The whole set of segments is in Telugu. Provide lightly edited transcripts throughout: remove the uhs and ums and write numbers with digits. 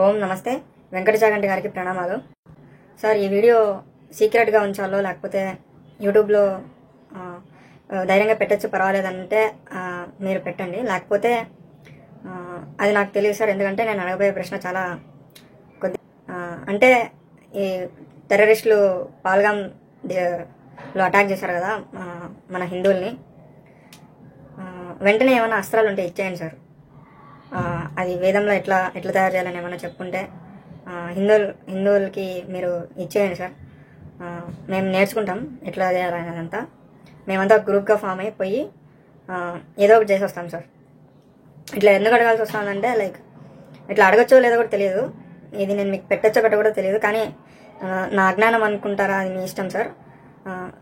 ఓం నమస్తే. వెంకటచాగంటి గారికి ప్రణామాలు. సార్, ఈ వీడియో సీక్రెట్గా ఉంచాలో లేకపోతే యూట్యూబ్లో ధైర్యంగా పెట్టచ్చు పర్వాలేదంటే మీరు పెట్టండి, లేకపోతే అది నాకు తెలియదు సార్. ఎందుకంటే నేను అడగబోయే ప్రశ్న చాలా కొద్ది అంటే ఈ టెర్రరిస్టులు పాల్గామ్లో అటాక్ చేశారు కదా మన హిందువుల్ని. వెంటనే ఏమైనా అస్త్రాలు ఉంటే ఇచ్చేయండి సార్. అది వేదంలో ఎట్లా తయారు చేయాలని ఏమైనా చెప్పుంటే హిందువులకి మీరు ఇచ్చేయండి సార్. మేము నేర్చుకుంటాం ఎట్లా చేయాలని. అదంతా మేమంతా గ్రూప్గా ఫామ్ అయిపోయి ఏదో ఒకటి చేసి వస్తాం సార్. ఇట్లా ఎందుకు అడగాల్సి వస్తుందంటే ఇట్లా అడగచ్చో లేదో కూడా తెలియదు. ఇది నేను మీకు పెట్టచ్చో కూడా తెలియదు, కానీ నా అజ్ఞానం అనుకుంటారా, అది మీ ఇష్టం సార్.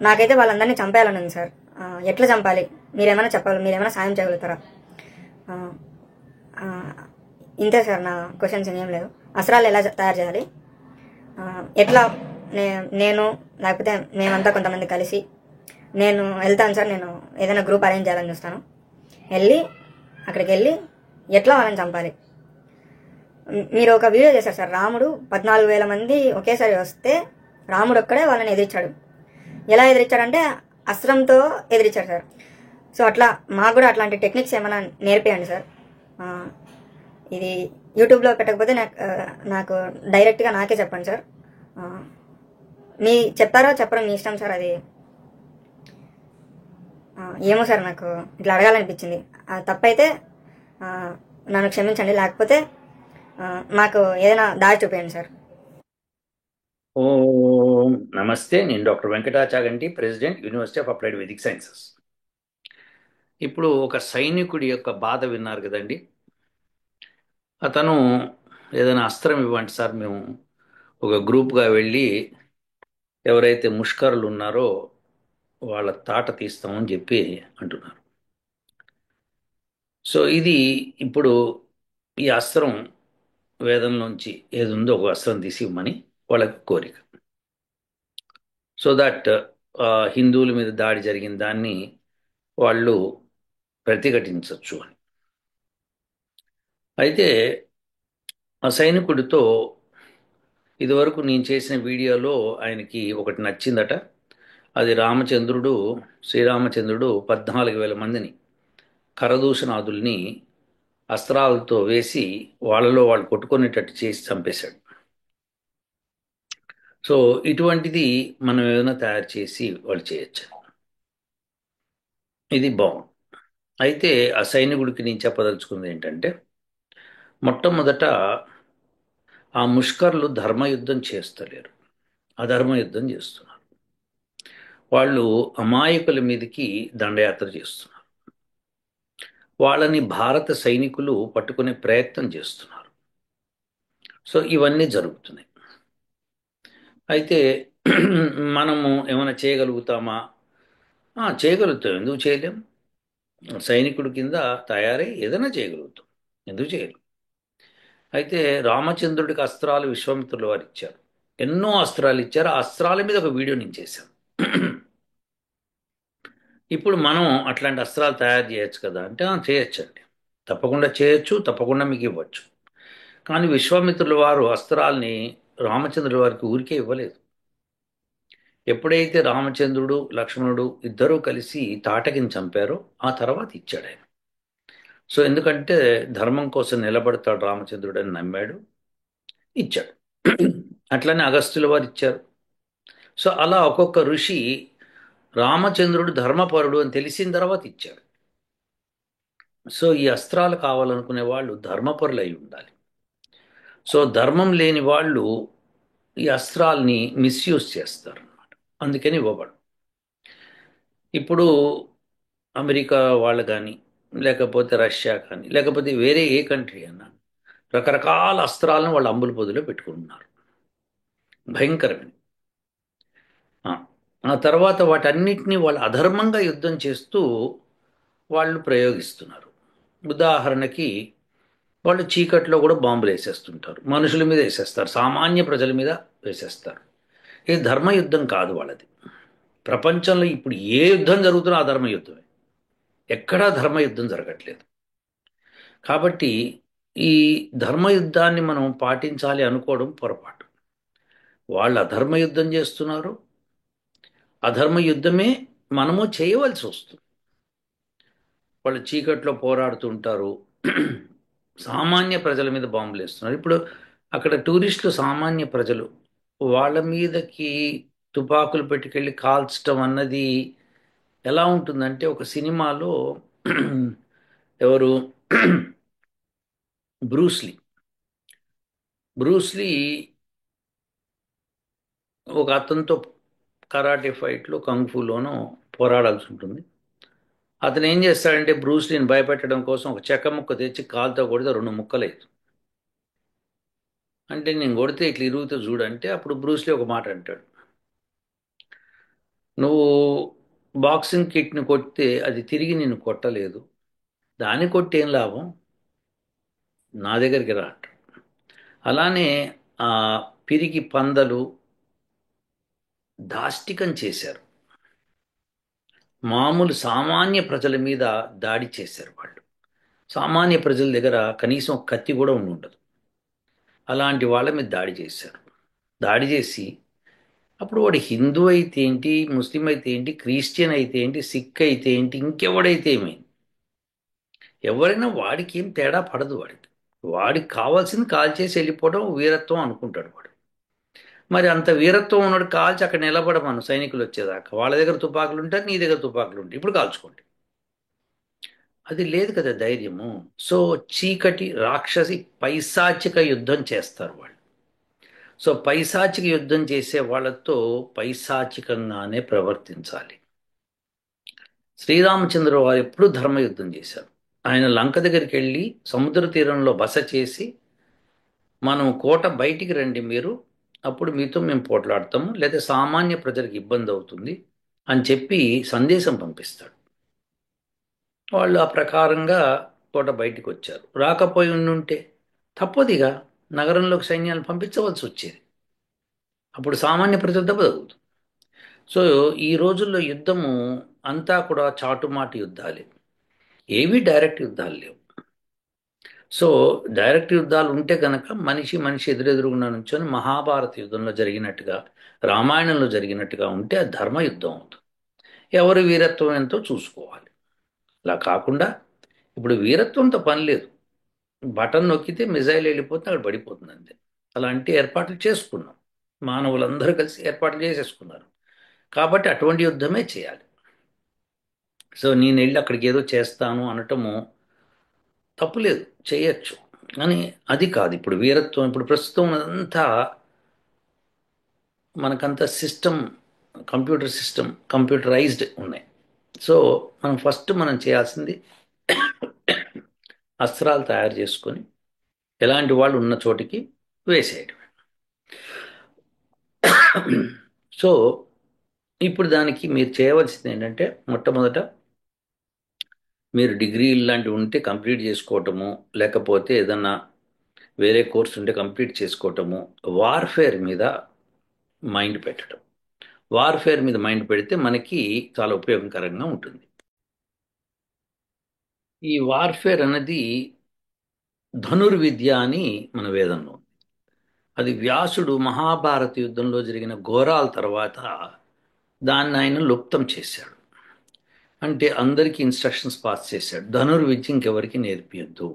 నాకైతే వాళ్ళందరినీ చంపేయాలని ఉంది సార్. ఎట్లా చంపాలి మీరేమైనా చెప్పాలి, మీరేమైనా సాయం చేయగలుగుతారా? ఇంతే సార్, నా క్వశ్చన్స్ ఏం లేదు. అస్త్రాలు ఎలా తయారు చేయాలి, ఎట్లా నేను లేకపోతే మేమంతా కొంతమంది కలిసి నేను వెళ్తాను సార్. నేను ఏదైనా గ్రూప్ అరేంజ్ చేయాలని చూస్తాను. అక్కడికి వెళ్ళి ఎట్లా వాళ్ళని చంపాలి. మీరు ఒక వీడియో చేశారు సార్, రాముడు 14,000 మంది ఒకేసారి వస్తే రాముడు ఒక్కడే వాళ్ళని ఎదిరించాడు. ఎలా ఎదిరించాడంటే అస్త్రంతో ఎదిరించాడు సార్. సో అట్లా మాకు కూడా అట్లాంటి టెక్నిక్స్ ఏమైనా నేర్పియండి సార్. ఇది యూట్యూబ్లో పెట్టకపోతే నాకు డైరెక్ట్గా నాకే చెప్పండి సార్. మీ చెప్పారో చెప్పరో మీ ఇష్టం సార్. అది ఏమో సార్, నాకు ఇట్లా అడగాలనిపించింది. తప్పైతే నన్ను క్షమించండి, లేకపోతే నాకు ఏదైనా దారి చూపించండి సార్. ఓం నమస్తే. నేను doctor Venkata Chaganti, president, university of applied Vedic sciences. ఇప్పుడు ఒక సైనికుడి యొక్క బాధ విన్నారు కదండి. అతను ఏదైనా అస్త్రం ఇవ్వండి సార్, మేము ఒక గ్రూప్గా వెళ్ళి ఎవరైతే ముష్కరులు ఉన్నారో వాళ్ళ తాట తీస్తామని చెప్పి అంటున్నారు. సో ఇది ఇప్పుడు ఈ అస్త్రం వేదంలోంచి ఏది ఉందో ఒక అస్త్రం తీసి ఇవ్వమని వాళ్ళకి కోరిక. సో దట్ హిందువుల మీద దాడి జరిగిన దాన్ని వాళ్ళు ప్రతిఘటించవచ్చు అని. అయితే ఆ సైనికుడితో ఇదివరకు నేను చేసిన వీడియోలో ఆయనకి ఒకటి నచ్చిందట. అది శ్రీరామచంద్రుడు 14,000 మందిని కరదూషణాదుల్ని అస్త్రాలతో వేసి వాళ్ళలో వాళ్ళు కొట్టుకునేటట్టు చేసి చంపేశాడు. సో ఇటువంటిది మనం ఏమైనా తయారు చేసి వాళ్ళు చేయొచ్చు. ఇది బాగుంది. అయితే ఆ సైనికుడికి నేను చెప్పదలుచుకుంది ఏంటంటే, మొట్టమొదట ఆ ముష్కర్లు ధర్మయుద్ధం చేస్తలేరు, అధర్మయుద్ధం చేస్తున్నారు. వాళ్ళు అమాయకుల మీదకి దండయాత్ర చేస్తున్నారు. వాళ్ళని భారత సైనికులు పట్టుకునే ప్రయత్నం చేస్తున్నారు. సో ఇవన్నీ జరుగుతున్నాయి. అయితే మనము ఏమైనా చేయగలుగుతామా? చేయగలుగుతాం, ఎందుకు చేయలేం? సైనికుడి కింద తయారై ఏదైనా చేయగలుగుతాం, ఎందుకు చేయలేం? అయితే రామచంద్రుడికి అస్త్రాలు విశ్వామిత్రుల వారు ఇచ్చారు, ఎన్నో అస్త్రాలు ఇచ్చారు. ఆ అస్త్రాల మీద ఒక వీడియో నేను చేశాను. ఇప్పుడు మనం అట్లాంటి అస్త్రాలు తయారు చేయొచ్చు కదా అంటే, చేయొచ్చండి, తప్పకుండా చేయొచ్చు, తప్పకుండా మీకు ఇవ్వచ్చు. కానీ విశ్వామిత్రుల వారు అస్త్రాల్ని రామచంద్రుల వారికి ఊరికే ఇవ్వలేదు. ఎప్పుడైతే రామచంద్రుడు లక్ష్మణుడు ఇద్దరూ కలిసి తాటకిని చంపారో ఆ తర్వాత ఇచ్చాడు ఆయన. సో ఎందుకంటే ధర్మం కోసం నిలబడతాడు రామచంద్రుడు అని నమ్మాడు, ఇచ్చాడు. అట్లనే అగస్త్యుల వారు ఇచ్చారు. సో అలా ఒక్కొక్క ఋషి రామచంద్రుడు ధర్మపరుడు అని తెలిసిన తర్వాత ఇచ్చాడు. సో ఈ అస్త్రాలు కావాలనుకునే వాళ్ళు ధర్మపరులు అయి ఉండాలి. సో ధర్మం లేని వాళ్ళు ఈ అస్త్రాల్ని మిస్యూజ్ చేస్తారు అన్నమాట, అందుకని ఇవ్వబడు. ఇప్పుడు అమెరికా వాళ్ళు కానీ, లేకపోతే రష్యా కానీ, లేకపోతే వేరే ఏ కంట్రీ అన్నా రకరకాల అస్త్రాలను వాళ్ళు అంబుల పొదిలో పెట్టుకుంటున్నారు, భయంకరమైన. ఆ తర్వాత వాటన్నిటినీ వాళ్ళు అధర్మంగా యుద్ధం చేస్తూ వాళ్ళు ప్రయోగిస్తున్నారు. ఉదాహరణకి వాళ్ళు చీకట్లో కూడా బాంబులు వేసేస్తుంటారు, మనుషుల మీద వేసేస్తారు, సామాన్య ప్రజల మీద వేసేస్తారు. ఇది ధర్మయుద్ధం కాదు వాళ్ళది. ప్రపంచంలో ఇప్పుడు ఏ యుద్ధం జరుగుతున్నా అధర్మ యుద్ధమే, ఎక్కడా ధర్మయుద్ధం జరగట్లేదు. కాబట్టి ఈ ధర్మయుద్ధాన్ని మనం పాటించాలి అనుకోవడం పొరపాటు. వాళ్ళు అధర్మ యుద్ధం చేస్తున్నారు. అధర్మ యుద్ధమే మనము చేయవలసి వస్తుంది. వాళ్ళు చీకట్లో పోరాడుతుంటారు. సామాన్య ప్రజల మీద బాంబులు వేస్తున్నారు. ఇప్పుడు అక్కడ టూరిస్టులు సామాన్య ప్రజలు, వాళ్ళ మీదకి తుపాకులు పెట్టుకెళ్ళి కాల్చడం అన్నది ఎలా ఉంటుందంటే, ఒక సినిమాలో ఎవరు బ్రూస్లీ బ్రూస్లీ ఒక అతనితో కరాటే ఫైట్లో కంఫూలోనో పోరాడాల్సి ఉంటుంది. అతను ఏం చేస్తాడంటే, బ్రూస్లీని భయపెట్టడం కోసం ఒక చెక్క ముక్క తెచ్చి కాలుతో కొడితే 2 ముక్కలేదు. అంటే నేను కొడితే ఇట్లా ఇరుగుతూ చూడంటే, అప్పుడు బ్రూస్లీ ఒక మాట అంటాడు, నువ్వు బాక్సింగ్ కిట్ని కొడితే అది తిరిగి నిన్ను కొట్టలేదు, దాన్ని కొట్టి ఏం లాభం, నా దగ్గరికి రా అంటాడు. అలానే ఆ పిరికి పందలు దాష్టికం చేశారు. మామూలు సామాన్య ప్రజల మీద దాడి చేశారు వాళ్ళు. సామాన్య ప్రజల దగ్గర కనీసం ఒక కత్తి కూడా ఉండి ఉండదు. అలాంటి వాళ్ళ మీద దాడి చేశారు. దాడి చేసి అప్పుడు వాడు హిందూ అయితే ఏంటి, ముస్లిం అయితే ఏంటి, క్రిస్టియన్ అయితే ఏంటి, సిక్ అయితే ఏంటి, ఇంకెవడైతే ఏమైంది, ఎవరైనా వాడికి ఏం తేడా పడదు. వాడికి కావాల్సింది కాల్చేసి వెళ్ళిపోవడం వీరత్వం అనుకుంటాడు వాడు. మరి అంత వీరత్వం ఉన్నాడు, కాల్చి అక్కడ నిలబడమను సైనికులు వచ్చేదాకా. వాళ్ళ దగ్గర తుపాకులు ఉంటారు, నీ దగ్గర తుపాకులు ఉంటాయి, ఇప్పుడు కాల్చుకోండి. అది లేదు కదా ధైర్యము. సో చీకటి రాక్షసి పైశాచిక యుద్ధం చేస్తారు వాళ్ళు. సో పైశాచిక యుద్ధం చేసే వాళ్ళతో పైశాచికంగానే ప్రవర్తించాలి. శ్రీరామచంద్ర వారు ఎప్పుడు ధర్మయుద్ధం చేశారు. ఆయన లంక దగ్గరికి వెళ్ళి సముద్ర తీరంలో బస చేసి, మనం కోట బయటికి రండి మీరు, అప్పుడు మీతో మేము పోట్లాడతాము, లేదా సామాన్య ప్రజలకు ఇబ్బంది అవుతుంది అని చెప్పి సందేశం పంపిస్తాడు. వాళ్ళు ఆ ప్రకారంగా కోట బయటికి వచ్చారు. రాకపోయి ఉండుంటే తప్పదిగా నగరంలోకి సైన్యాలు పంపించవలసి వచ్చేది. అప్పుడు సామాన్య ప్రజలు దెబ్బ తగులుతుంది. సో ఈ రోజుల్లో యుద్ధము అంతా కూడా చాటుమాటు యుద్ధాలే, ఏవి డైరెక్ట్ యుద్ధాలు లేవు. సో డైరెక్ట్ యుద్ధాలు ఉంటే కనుక మనిషి మనిషి ఎదురెదురుగుండా నుంచొని మహాభారత యుద్ధంలో జరిగినట్టుగా, రామాయణంలో జరిగినట్టుగా ఉంటే అది ధర్మ యుద్ధం అవుతుంది. ఎవరి వీరత్వం ఎంతో చూసుకోవాలి. అలా కాకుండా ఇప్పుడు వీరత్వంతో పని లేదు, బటన్ నొక్కితే మిజైల్ వెళ్ళిపోతే అక్కడ పడిపోతుంది అంతే. అలాంటి ఏర్పాట్లు చేసుకున్నాం, మానవులందరూ కలిసి ఏర్పాట్లు చేసేసుకున్నారు. కాబట్టి అటువంటి యుద్ధమే చేయాలి. సో నేను వెళ్ళి అక్కడికి ఏదో చేస్తాను అనటము తప్పులేదు, చేయొచ్చు. కానీ అది కాదు ఇప్పుడు వీరత్వం. ఇప్పుడు ప్రస్తుతం ఉన్నదంతా మనకంతా సిస్టమ్, కంప్యూటర్ సిస్టమ్, కంప్యూటరైజ్డ్ ఉన్నాయి. సో మనం చేయాల్సింది అస్త్రాలు తయారు చేసుకొని ఎలాంటి వాళ్ళు ఉన్న చోటికి వేసేయటం. సో ఇప్పుడు దానికి మీరు చేయవలసింది ఏంటంటే, మొట్టమొదట మీరు డిగ్రీ లాంటివి ఉంటే కంప్లీట్ చేసుకోవటము, లేకపోతే ఏదన్నా వేరే కోర్స్ ఉంటే కంప్లీట్ చేసుకోవటము, వార్ఫేర్ మీద మైండ్ పెట్టడం. వార్ఫేర్ మీద మైండ్ పెడితే మనకి చాలా ఉపయోగకరంగా ఉంటుంది. ఈ వార్ఫేర్ అన్నది ధనుర్విద్య అని మన వేదంలో ఉంది. అది వ్యాసుడు మహాభారత యుద్ధంలో జరిగిన ఘోరాల తర్వాత దాన్ని ఆయన లుప్తం చేశాడు. అంటే అందరికీ ఇన్స్ట్రక్షన్స్ పాస్ చేశాడు, ధనుర్విద్య ఇంకెవరికి నేర్పియద్దు.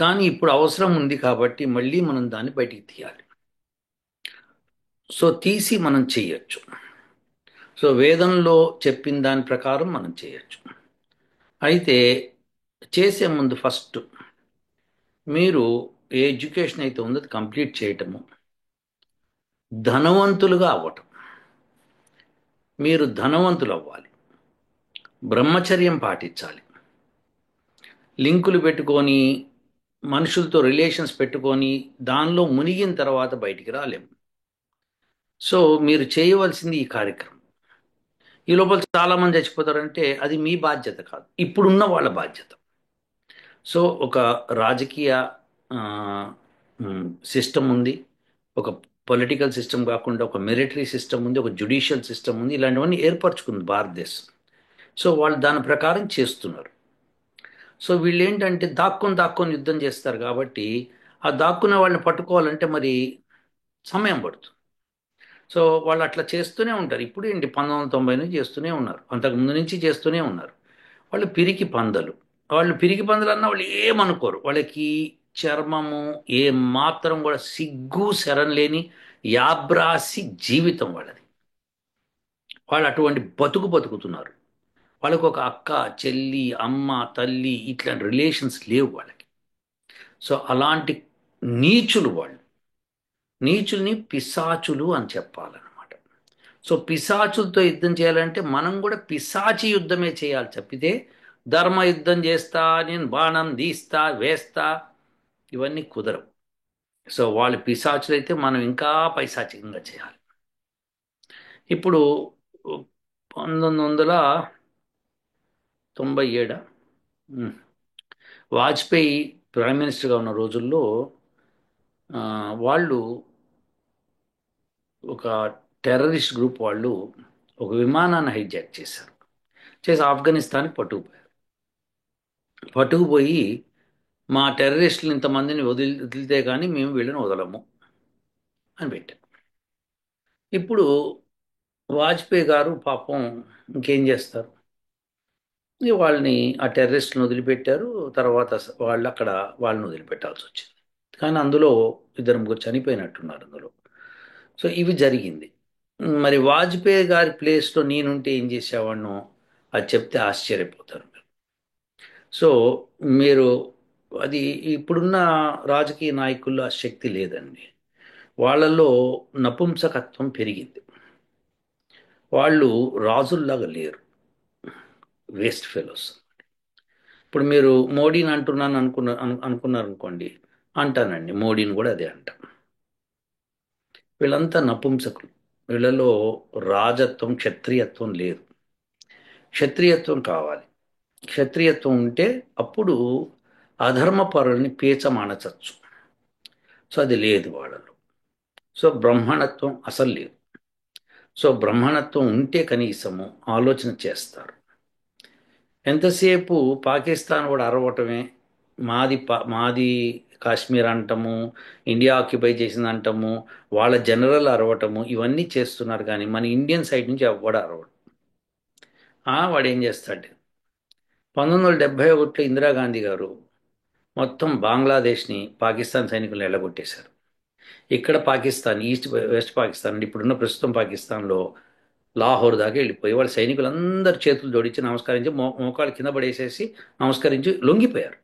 కానీ ఇప్పుడు అవసరం ఉంది కాబట్టి మళ్ళీ మనం దాన్ని బయటికి తీయాలి. సో తీసి మనం చేయొచ్చు. సో వేదంలో చెప్పిన దాని ప్రకారం మనం చేయొచ్చు. అయితే చేసే ముందు ఫస్ట్ మీరు ఏ ఎడ్యుకేషన్ అయితే ఉందో అది కంప్లీట్ చేయటము, ధనవంతులుగా అవ్వటం. మీరు ధనవంతులు అవ్వాలి, బ్రహ్మచర్యం పాటించాలి. లింకులు పెట్టుకొని మనుషులతో రిలేషన్స్ పెట్టుకొని దానిలో మునిగిన తర్వాత బయటికి రాలేము. సో మీరు చేయవలసింది ఈ కార్యక్రమం. ఈ లోపల చాలామంది చచ్చిపోతారంటే అది మీ బాధ్యత కాదు, ఇప్పుడున్న వాళ్ళ బాధ్యత. సో ఒక రాజకీయ సిస్టమ్ ఉంది, ఒక పొలిటికల్ సిస్టమ్ కాకుండా ఒక మిలిటరీ సిస్టమ్ ఉంది, ఒక జ్యుడిషియల్ సిస్టమ్ ఉంది. ఇలాంటివన్నీ ఏర్పరచుకుంది భారతదేశం. సో వాళ్ళు దాని ప్రకారం చేస్తున్నారు. సో వీళ్ళు ఏంటంటే దాక్కొని దాక్కొని యుద్ధం చేస్తారు కాబట్టి ఆ దాక్కున్న వాళ్ళని పట్టుకోవాలంటే మరి సమయం పడుతుంది. సో వాళ్ళు అట్లా చేస్తూనే ఉంటారు. ఇప్పుడు ఏంటి 1990 నుంచి చేస్తూనే ఉన్నారు, అంతకు ముందు నుంచి చేస్తూనే ఉన్నారు. వాళ్ళు పిరికి పందలు. వాళ్ళు పిరికి పందలు అన్న వాళ్ళు ఏమనుకోరు. వాళ్ళకి చర్మము ఏ మాత్రం కూడా సిగ్గు శరం లేని యాబ్రాసి జీవితం వాళ్ళది. వాళ్ళు అటువంటి బతుకు బతుకుతున్నారు. వాళ్ళకు ఒక అక్క చెల్లి అమ్మ తల్లి ఇట్లాంటి రిలేషన్స్ లేవు వాళ్ళకి. సో అలాంటి నీచులు వాళ్ళు. నీచుల్ని పిశాచులు అని చెప్పాలన్నమాట. సో పిశాచులతో యుద్ధం చేయాలంటే మనం కూడా పిశాచి యుద్ధమే చేయాలి తప్పితే ధర్మ యుద్ధం చేస్తా నేను బాణం తీస్తా వేస్తా ఇవన్నీ కుదరవు. సో వాళ్ళు పిశాచులైతే మనం ఇంకా పైశాచికంగా చేయాలి. ఇప్పుడు 1997 వాజ్పేయి ప్రైమ్ మినిస్టర్గా ఉన్న రోజుల్లో ఆ, వాళ్ళు ఒక టెర్రరిస్ట్ గ్రూప్ వాళ్ళు ఒక విమానాన్ని హైజాక్ చేశారు. చేసి ఆఫ్ఘనిస్తాన్కి పట్టుకుపోయి మా టెర్రరిస్టులు ఇంతమందిని వదిలితే కానీ మేము వీళ్ళని వదలము అని పెట్టారు. ఇప్పుడు వాజ్పేయి గారు పాపం ఇంకేం చేస్తారు, ఇక వాళ్ళని ఆ టెర్రరిస్టులను వదిలిపెట్టారు. తర్వాత వాళ్ళు అక్కడ వాళ్ళని వదిలిపెట్టాల్సి వచ్చింది. కానీ అందులో ఇద్దరు ముగ్గురు చనిపోయినట్టున్నారు అందులో. సో ఇవి జరిగింది. మరి వాజ్పేయి గారి ప్లేస్లో నేనుంటే ఏం చేసేవాడినో అది చెప్తే ఆశ్చర్యపోతారు మీరు. సో మీరు అది ఇప్పుడున్న రాజకీయ నాయకుల్లో ఆ శక్తి లేదండి. వాళ్ళలో నపుంసకత్వం పెరిగింది. వాళ్ళు రాజుల్లాగా లేరు, వేస్ట్ ఫెలోస్. ఇప్పుడు మీరు మోడీని అంటున్నాను అనుకున్నారు అనుకోండి, అంటానండి, మోడీని కూడా అదే అంటాం. వీళ్ళంతా నపుంసకులు. వీళ్ళలో రాజత్వం క్షత్రియత్వం లేదు. క్షత్రియత్వం కావాలి. క్షత్రియత్వం ఉంటే అప్పుడు అధర్మపరుల్ని పేచమానచచ్చు. సో అది లేదు వాళ్ళలో. సో బ్రహ్మణత్వం అసలు లేదు. సో బ్రహ్మణత్వం ఉంటే కనీసము ఆలోచన చేస్తారు. ఎంతసేపు పాకిస్తాన్ కూడా అరవటమే, మాది కాశ్మీర్ అంటము, ఇండియా ఆక్యుపై చేసింది అంటము, వాళ్ళ జనరల్ అరవటము, ఇవన్నీ చేస్తున్నారు. కానీ మన ఇండియన్ సైడ్ నుంచి ఎవ్వడు అరవడు. వాడు ఏం చేస్తాడు, 1971లో ఇందిరాగాంధీ గారు మొత్తం బంగ్లాదేశ్ని పాకిస్తాన్ సైనికులను ఎల్లగొట్టేశారు. ఇక్కడ పాకిస్తాన్ వెస్ట్ పాకిస్తాన్ అంటే ఇప్పుడున్న ప్రస్తుతం పాకిస్తాన్లో లాహోర్ దాకా వెళ్ళిపోయి వాళ్ళ సైనికులందరూ చేతులు జోడించి నమస్కరించి మోకాలు కింద పడేసేసి నమస్కరించి లొంగిపోయారు.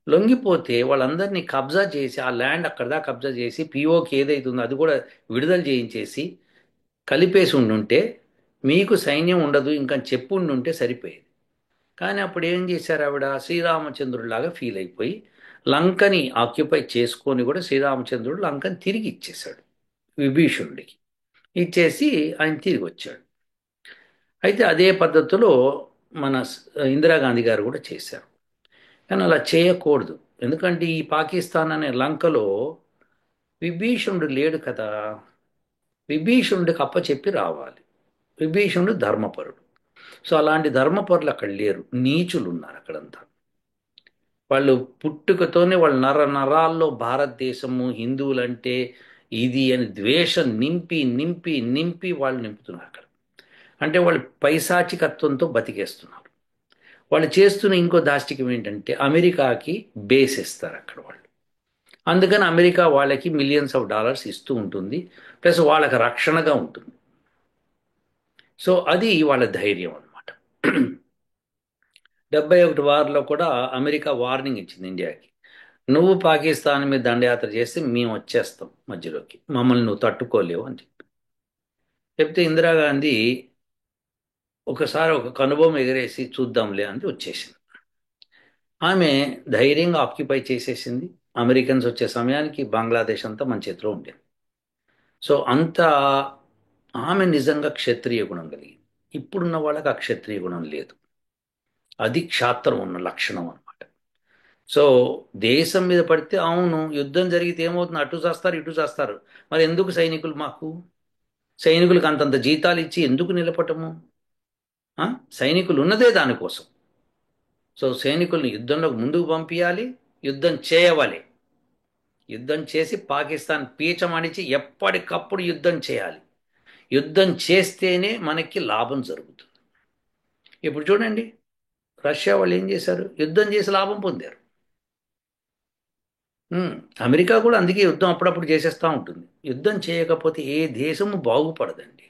లొంగిపోతే వాళ్ళందరినీ కబ్జా చేసి ఆ ల్యాండ్ అక్కడ దాకా కబ్జా చేసి పిఓకి ఏదైతే ఉందో అది కూడా విడుదల చేయించేసి కలిపేసి ఉండుంటే మీకు సైన్యం ఉండదు ఇంకా చెప్పు ఉండుంటే సరిపోయేది. కానీ అప్పుడు ఏం చేశారు, ఆవిడ శ్రీరామచంద్రుడిలాగా ఫీల్ అయిపోయి లంకని ఆక్యుపై చేసుకొని కూడా శ్రీరామచంద్రుడు లంకని తిరిగి ఇచ్చేశాడు విభీషణుడికి. ఇచ్చేసి ఆయన తిరిగి వచ్చాడు. అయితే అదే పద్ధతిలో మన ఇందిరాగాంధీ గారు కూడా చేశారు. కానీ అలా చేయకూడదు. ఎందుకంటే ఈ పాకిస్తాన్ అనే లంకలో విభీషణుడు లేడు కదా. విభీషణుడికి అప్పచెప్పి రావాలి. విభీషణుడు ధర్మపరుడు. సో అలాంటి ధర్మపరులు అక్కడ లేరు, నీచులు ఉన్నారు అక్కడంతా. వాళ్ళు పుట్టుకతోనే వాళ్ళు నరాల్లో భారతదేశము హిందువులంటే ఇది అని ద్వేషం నింపి నింపి నింపి వాళ్ళు నింపుతున్నారు అక్కడ. అంటే వాళ్ళు పైశాచికత్వంతో బతికేస్తున్నారు. వాళ్ళు చేస్తున్న ఇంకో దాష్టికం ఏంటంటే అమెరికాకి బేస్ ఇస్తారు అక్కడ వాళ్ళు. అందుకని అమెరికా వాళ్ళకి మిలియన్స్ ఆఫ్ డాలర్స్ ఇస్తూ ఉంటుంది, ప్లస్ వాళ్ళకి రక్షణగా ఉంటుంది. సో అది వాళ్ళ ధైర్యం అనమాట. 71 వార్లో కూడా అమెరికా వార్నింగ్ ఇచ్చింది ఇండియాకి, నువ్వు పాకిస్తాన్ మీద దండయాత్ర చేస్తే మేము వచ్చేస్తాం మధ్యలోకి, మమ్మల్ని నువ్వు తట్టుకోలేవు అని చెప్తే ఇందిరాగాంధీ ఒకసారి ఒక కనుబొమ్మ ఎగరేసి చూద్దాంలే అని వచ్చేసింది. ఆమె ధైర్యంగా ఆక్యుపై చేసేసింది. అమెరికన్స్ వచ్చే సమయానికి బంగ్లాదేశ్ అంతా మన చేతిలో ఉండేది. సో అంత ఆమె నిజంగా క్షత్రియ గుణం కలిగింది. ఇప్పుడున్న వాళ్ళకి ఆ క్షత్రియ గుణం లేదు. అది క్షాత్రం ఉన్న లక్షణం అనమాట. సో దేశం మీద పడితే అవును యుద్ధం జరిగితే ఏమవుతుంది, అటు చేస్తారు ఇటు చేస్తారు. మరి ఎందుకు సైనికులు, మాకు సైనికులకు అంతంత జీతాలు ఇచ్చి ఎందుకు నిలపటము? సైనికులు ఉన్నదే దానికోసం. సో సైనికుల్ని యుద్ధంలోకి ముందుకు పంపించాలి, యుద్ధం చేయవాలి. యుద్ధం చేసి పాకిస్తాన్ పీచమణిచి ఎప్పటికప్పుడు యుద్ధం చేయాలి. యుద్ధం చేస్తేనే మనకి లాభం జరుగుతుంది. ఇప్పుడు చూడండి, రష్యా వాళ్ళు ఏం చేశారు? యుద్ధం చేసి లాభం పొందారు. ఉమ్, అమెరికా కూడా అందుకే యుద్ధం అప్పుడప్పుడు చేసేస్తూ ఉంటుంది. యుద్ధం చేయకపోతే ఏ దేశము బాగుపడదండి.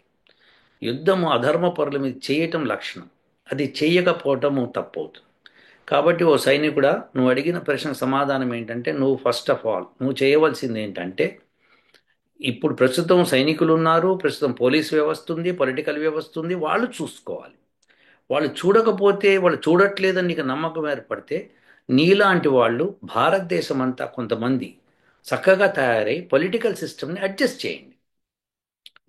యుద్ధము అధర్మపరుల మీద చేయటం లక్షణం. అది చేయకపోవటము తప్పవుతుంది. కాబట్టి ఓ సైనికుడా, నువ్వు అడిగిన ప్రశ్నకు సమాధానం ఏంటంటే, నువ్వు ఫస్ట్ ఆఫ్ ఆల్ నువ్వు చేయవలసింది ఏంటంటే, ఇప్పుడు ప్రస్తుతం సైనికులు ఉన్నారు, ప్రస్తుతం పోలీస్ వ్యవస్థ ఉంది, పొలిటికల్ వ్యవస్థ ఉంది, వాళ్ళు చూసుకోవాలి. వాళ్ళు చూడకపోతే, వాళ్ళు చూడట్లేదని నీకు నమ్మకం ఏర్పడితే, నీలాంటి వాళ్ళు భారతదేశం అంతా కొంతమంది చక్కగా తయారై పొలిటికల్ సిస్టమ్ని అడ్జస్ట్ చేయండి.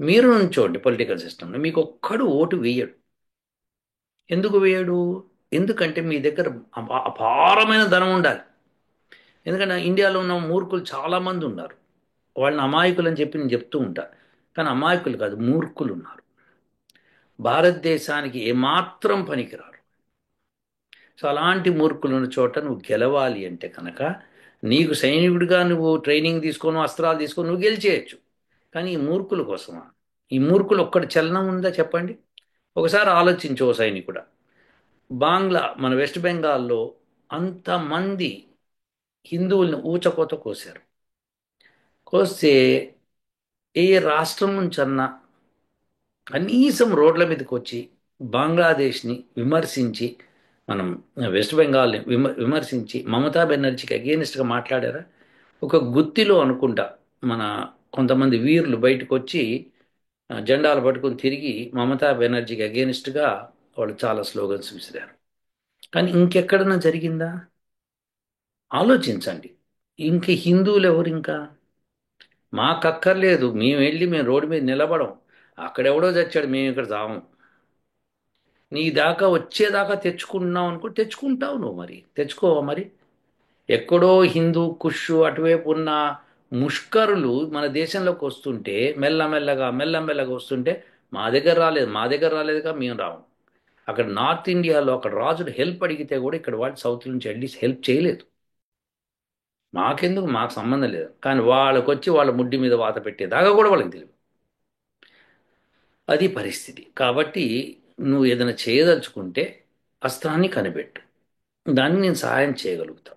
మీరు నుంచోండి పొలిటికల్ సిస్టమ్ని. మీకు ఒక్కడు ఓటు వేయడు. ఎందుకు వేయడు? ఎందుకంటే మీ దగ్గర అపారమైన ధనం ఉండాలి. ఎందుకంటే ఇండియాలో ఉన్న మూర్ఖులు చాలామంది ఉన్నారు. వాళ్ళని అమాయకులు అని చెప్పి నేను చెప్తూ ఉంటా. కానీ అమాయకులు కాదు, మూర్ఖులు ఉన్నారు. భారతదేశానికి ఏమాత్రం పనికిరారు. సో అలాంటి మూర్ఖులు ఉన్న చోట నువ్వు గెలవాలి అంటే కనుక, నీకు సైనికుడిగా నువ్వు ట్రైనింగ్ తీసుకొని అస్త్రాలు తీసుకొని నువ్వు గెలిచేయచ్చు. కానీ ఈ మూర్ఖుల కోసమా? ఈ మూర్ఖులు ఒక్కటి చలనం ఉందా చెప్పండి? ఒకసారి ఆలోచించు ఓ సైనికుడా. మన వెస్ట్ బెంగాల్లో అంతమంది హిందువుల్ని ఊచకోత కోశారు. కోస్తే ఏ రాష్ట్రం నుంచన్నా కనీసం రోడ్ల మీదకి వచ్చి బంగ్లాదేశ్ని విమర్శించి, మనం వెస్ట్ బెంగాల్ని విమర్శించి మమతా బెనర్జీకి అగేనిస్ట్గా మాట్లాడారా? ఒక గుత్తిలో అనుకుంటా మన కొంతమంది వీరులు బయటకు వచ్చి జెండాలు పట్టుకొని తిరిగి మమతా బెనర్జీకి అగేనిస్ట్గా వాళ్ళు చాలా స్లోగన్స్ విసిరారు. కానీ ఇంకెక్కడన్నా జరిగిందా? ఆలోచించండి. ఇంక హిందువులు ఎవరు ఇంకా? మాకక్కర్లేదు, మేము రోడ్డు మీద నిలబడం. అక్కడెవడో చచ్చాడు, మేము ఇక్కడ చావం. నీ దాకా వచ్చేదాకా తెచ్చుకుంటున్నావు అనుకో, తెచ్చుకుంటావు నువ్వు. మరి తెచ్చుకోవా? మరి ఎక్కడో హిందూ కుషు అటువైపు ఉన్న ముష్కరులు మన దేశంలోకి వస్తుంటే, మెల్లమెల్లగా వస్తుంటే, మా దగ్గర రాలేదుగా మేము రాము. అక్కడ నార్త్ ఇండియాలో అక్కడ రాజులు హెల్ప్ అడిగితే కూడా ఇక్కడ వాళ్ళు సౌత్ నుంచి అట్లీస్ట్ హెల్ప్ చేయలేదు. మాకెందుకు, మాకు సంబంధం లేదు. కానీ వాళ్ళకి వచ్చి వాళ్ళ ముడ్డి మీద వాత పెట్టేదాకా కూడా వాళ్ళకి తెలియదు. అది పరిస్థితి. కాబట్టి నువ్వు ఏదైనా చేయదలుచుకుంటే అస్త్రాన్ని కనిపెట్టు. దాన్ని నేను సహాయం చేయగలుగుతా.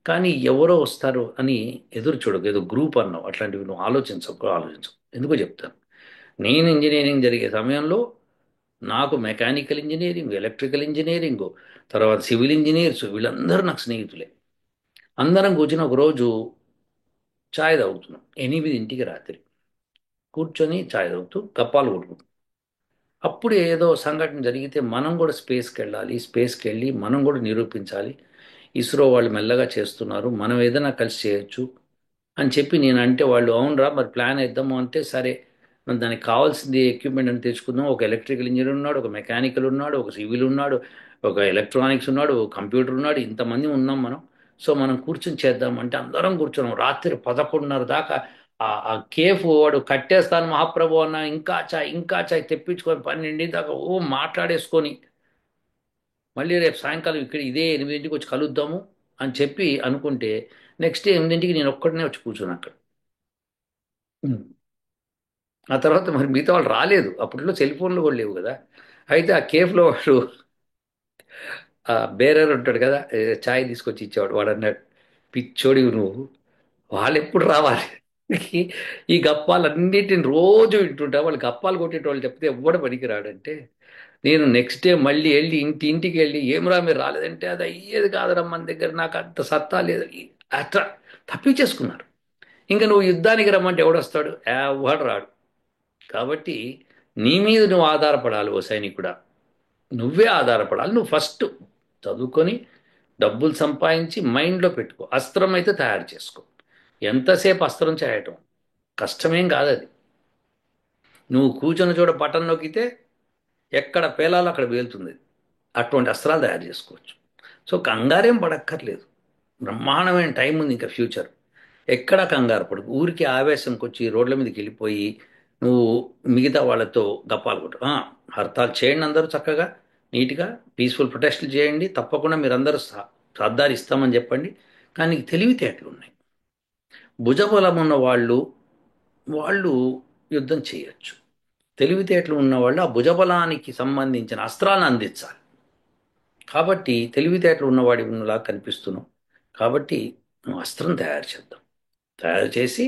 కానీ ఎవరో వస్తారు అని ఎదురు చూడకు. ఏదో గ్రూప్ అన్నావు, అట్లాంటివి నువ్వు ఆలోచించవు. ఎందుకో చెప్తాను. నేను ఇంజనీరింగ్ జరిగే సమయంలో నాకు మెకానికల్ ఇంజనీరింగ్, ఎలక్ట్రికల్ ఇంజనీరింగ్, తర్వాత సివిల్ ఇంజనీర్స్ వీళ్ళందరూ నాకు స్నేహితులే. అందరం కూర్చుని ఒకరోజు ఛాయ్ తాగుతున్నాం, 8 రాత్రి కూర్చొని ఛాయ్ తాగుతూ గప్పాలు కొట్టుకుంటాం. అప్పుడు ఏదో సంఘటన జరిగితే మనం కూడా స్పేస్కి వెళ్ళి మనం కూడా నిరూపించాలి. ఇస్రో వాళ్ళు మెల్లగా చేస్తున్నారు, మనం ఏదైనా కలిసి చేయొచ్చు అని చెప్పి నేను అంటే, వాళ్ళు అవునరా మరి ప్లాన్ వేద్దాము అంటే, సరే మరి దానికి కావాల్సింది ఎక్విప్మెంట్ అని తెచ్చుకుందాం. ఒక ఎలక్ట్రికల్ ఇంజనీర్ ఉన్నాడు, ఒక మెకానికల్ ఉన్నాడు, ఒక సివిల్ ఉన్నాడు, ఒక ఎలక్ట్రానిక్స్ ఉన్నాడు, ఒక కంప్యూటర్ ఉన్నాడు, ఇంతమంది ఉన్నాం మనం. సో మనం కూర్చొని చేద్దాం అంటే అందరం కూర్చున్నాం. రాత్రి 11:30 దాకా ఆ కేఫ్ వాడు కట్టేస్తాను మహాప్రభు అన్న, ఇంకా చాయ్ తెప్పించుకొని 12 దాకా మాట్లాడేసుకొని, మళ్ళీ రేపు సాయంకాలం ఇక్కడ ఇదే 8 వచ్చి కలుద్దాము అని చెప్పి అనుకుంటే, నెక్స్ట్ డే 8 నేను ఒక్కడనే వచ్చి కూర్చున్నాను అక్కడ. ఉమ్. ఆ తర్వాత మరి మిగతా వాళ్ళు రాలేదు. అప్పట్లో సెల్ ఫోన్లు కూడా లేవు కదా. అయితే ఆ కేఫ్లో వాడు ఆ బేరర్ ఉంటాడు కదా, చాయ్ తీసుకొచ్చి ఇచ్చేవాడు. వాడు అన్నాడు, పిచ్చోడి నువ్వు, వాళ్ళు ఎప్పుడు రావాలి? ఈ ఈ గప్పాలన్నిటిని రోజు వింటుంటా. వాళ్ళు గప్పాలు కొట్టేటోళ్ళు చెప్తే ఎవ్వడు పనికి రాడంటే, నేను నెక్స్ట్ డే మళ్ళీ వెళ్ళి ఇంటికి వెళ్ళి, ఏమరా మీరు రాలేదంటే, అది అయ్యేది కాదురా మన దగ్గర, నాకు అంత సత్తా లేదు అట్లా తప్పించేసుకున్నారు. ఇంకా నువ్వు యుద్ధానికి రమ్మంటే ఎవడొస్తాడు? ఎవడు రాడు. కాబట్టి నీ మీద నువ్వు ఆధారపడాలి ఓ సైనికుడా. నువ్వే ఆధారపడాలి. నువ్వు ఫస్ట్ చదువుకొని డబ్బులు సంపాదించి మైండ్లో పెట్టుకో. అస్త్రం అయితే తయారు చేసుకో. ఎంతసేపు అస్త్రం చేయటం కష్టమేం కాదు అది. నువ్వు కూర్చొని చోట బటన్ నొక్కితే ఎక్కడ పేలాలో అక్కడ పేలుతుంది. అటువంటి అస్త్రాలు తయారు చేసుకోవచ్చు. సో కంగారేం పడక్కర్లేదు. బ్రహ్మాండమైన టైం ఉంది ఇంకా ఫ్యూచర్. ఎక్కడ కంగారు పడకు. ఊరికి ఆవేశంకి వచ్చి రోడ్ల మీదకి వెళ్ళిపోయి నువ్వు మిగతా వాళ్ళతో గప్పాలు కొట్టు. హర్తాలు చేయండి అందరూ చక్కగా. నీట్గా పీస్ఫుల్ ప్రొటెస్ట్లు చేయండి, తప్పకుండా మీరందరూ సర్దారు ఇస్తామని చెప్పండి. కానీ తెలివితేటలు ఉన్నాయి. భుజబలం ఉన్న వాళ్ళు యుద్ధం చేయొచ్చు. తెలివితేటలు ఉన్నవాళ్ళు ఆ భుజబలానికి సంబంధించిన అస్త్రాలను అందించాలి. కాబట్టి తెలివితేటలు ఉన్నవాడి ఉన్నలా కనిపిస్తున్నావు. కాబట్టి నువ్వు అస్త్రం తయారు చేద్దాం. తయారు చేసి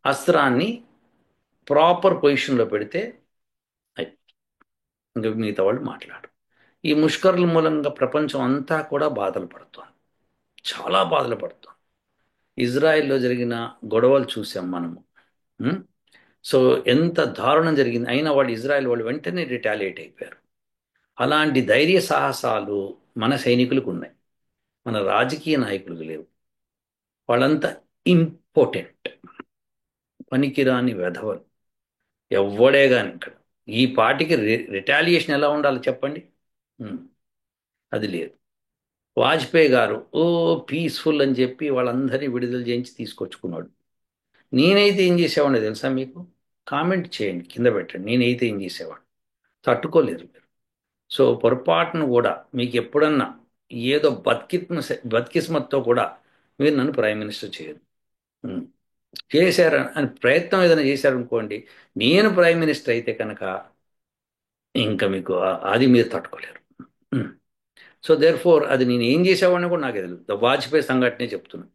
అస్త్రాన్ని ప్రాపర్ పొజిషన్లో పెడితే ఇంకా మిగతా వాళ్ళు మాట్లాడు. ఈ ముష్కరుల మూలంగా ప్రపంచం అంతా కూడా బాధలు పడుతోంది, చాలా బాధలు పడుతోంది. ఇజ్రాయెల్లో జరిగిన గొడవలు చూసాం మనము. ఉం? సో ఎంత దారుణం జరిగింది. అయినా వాళ్ళు ఇజ్రాయెల్ వాళ్ళు వెంటనే రిటాలియేట్ అయిపోయారు. అలాంటి ధైర్య సాహసాలు మన సైనికులకు ఉన్నాయి, మన రాజకీయ నాయకులకు లేవు. వాళ్ళంతా ఇంపార్టెంట్, పనికిరాని వెధవలు. ఎవ్వడే కానీ ఇక్కడ ఈ పార్టీకి రిటాలియేషన్ ఎలా ఉండాలో చెప్పండి. ఉం. అది లేదు. వాజ్పేయి గారు పీస్ఫుల్ అని చెప్పి వాళ్ళందరినీ విడుదల చేయించి తీసుకొచ్చుకున్నాడు. నేనైతే ఏం చేసేవాడిని తెలుసా మీకు? కామెంట్ చేయండి, కింద పెట్టండి. నేనైతే ఏం చేసేవాడు? తట్టుకోలేరు మీరు. సో పొరపాటును కూడా మీకు ఎప్పుడన్నా ఏదో బతికిస్మత్తో కూడా మీరు నన్ను ప్రైమ్ మినిస్టర్ చేయరు. ఉం. చేశారు అని ప్రయత్నం ఏదైనా చేశారనుకోండి, నేను ప్రైమ్ మినిస్టర్ అయితే కనుక ఇంకా మీకు అది మీరు తట్టుకోలేరు. ఉం. సో దేర్ ఫోర్ అది నేను ఏం చేసేవాడిని కూడా నాకే తెలియదు. ద వాజ్పేయి సంఘటనే చెప్తున్నాను.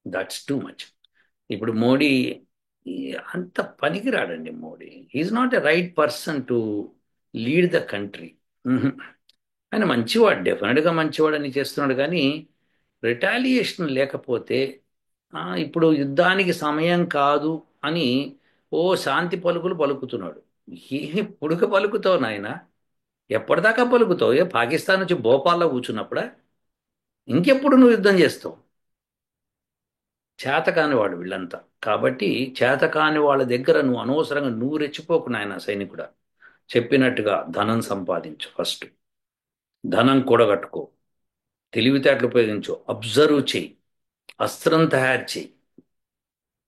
That's too much. ఇప్పుడు మోడీ అంత పనికిరాడండి. Modi is not a right person to lead the country. ఆయన మంచివాడు, డెఫినెట్గా మంచివాడు అని చేస్తున్నాడు. కానీ రిటాలియేషన్ లేకపోతే ఇప్పుడు యుద్ధానికి సమయం కాదు అని శాంతి పలుకులు పలుకుతున్నాడు. ఎప్పుడుగా పలుకుతావు నాయన? ఎప్పటిదాకా పలుకుతావు? పాకిస్తాన్ నుంచి భోపాల్లో కూర్చున్నప్పుడా? ఇంకెప్పుడు నువ్వు యుద్ధం చేస్తావు? చేతకాని వాడు వీళ్ళంతా. కాబట్టి చేతకాని వాళ్ళ దగ్గర నువ్వు అనవసరంగా నువ్వు రెచ్చిపోకు నాయన సైనికుడా. చెప్పినట్టుగా ధనం సంపాదించు, ఫస్ట్ ధనం కూడగట్టుకో, తెలివితేటలు ఉపయోగించు, అబ్జర్వ్ చేయి, అస్త్రం తయారు చేయి,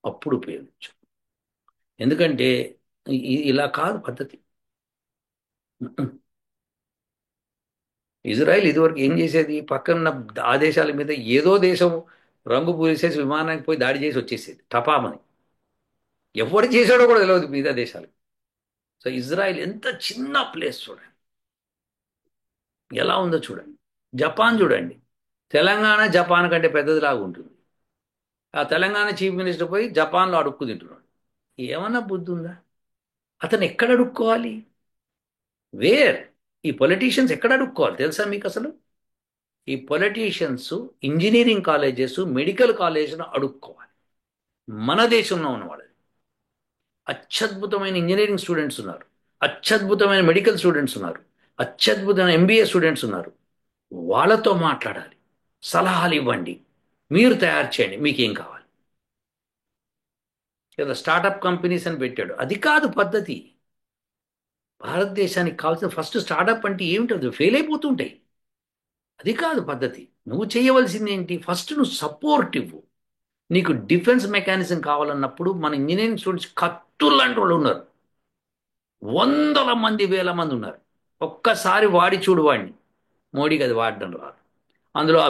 అప్పుడు ఉపయోగించు. ఎందుకంటే ఇలా కాదు పద్ధతి. ఇజ్రాయెల్ ఇదివరకు ఏం చేసేది? పక్కన ఆ దేశాల మీద ఏదో దేశం రంగు పూసేసి విమానానికి పోయి దాడి చేసి వచ్చేసేది టపామని. ఎవడు చేశాడో కూడా తెలియదు మిగతా దేశాలు. సో ఇజ్రాయెల్ ఎంత చిన్న ప్లేస్ చూడండి, ఎలా ఉందో చూడండి. జపాన్ చూడండి, తెలంగాణ జపాన్ కంటే పెద్దదిలాగా ఉంటుంది. ఆ తెలంగాణ చీఫ్ మినిస్టర్ పోయి జపాన్లో అడుక్కు తింటున్నాడు. ఏమన్నా బుద్ధి ఉందా? అతను ఎక్కడ అడుక్కోవాలి? వేర్? ఈ పొలిటీషియన్స్ ఎక్కడ అడుక్కోవాలి తెలుసా మీకు? అసలు ఈ పొలిటీషియన్స్ ఇంజనీరింగ్ కాలేజెస్, మెడికల్ కాలేజెస్ను అడుక్కోవాలి. మన దేశంలో ఉన్నవాళ్ళు అత్యద్భుతమైన ఇంజనీరింగ్ స్టూడెంట్స్ ఉన్నారు, అత్యద్భుతమైన మెడికల్ స్టూడెంట్స్ ఉన్నారు, అత్యద్భుతమైన ఎంబీఏ స్టూడెంట్స్ ఉన్నారు. వాళ్ళతో మాట్లాడాలి, సలహాలు ఇవ్వండి, మీరు తయారు చేయండి, మీకేం కావాలి. ఏదో స్టార్టప్ కంపెనీస్ అని పెట్టాడు. అది కాదు పద్ధతి. భారతదేశానికి కావాల్సిన ఫస్ట్ స్టార్టప్ అంటే ఏమిటో ఫెయిల్ అయిపోతుంటాయి. అది కాదు పద్ధతి. నువ్వు చేయవలసింది ఏంటి? ఫస్ట్ నువ్వు సపోర్ట్ ఇవ్వు. నీకు డిఫెన్స్ మెకానిజం కావాలన్నప్పుడు మన ఇంజనీరింగ్ స్టూడెంట్స్ కత్తుల్లాంటి వాళ్ళు ఉన్నారు, వందల మంది, వేల మంది ఉన్నారు. ఒక్కసారి వాడి చూడు వాడిని. మోడీకి అది వాడడం రాదు. అందులో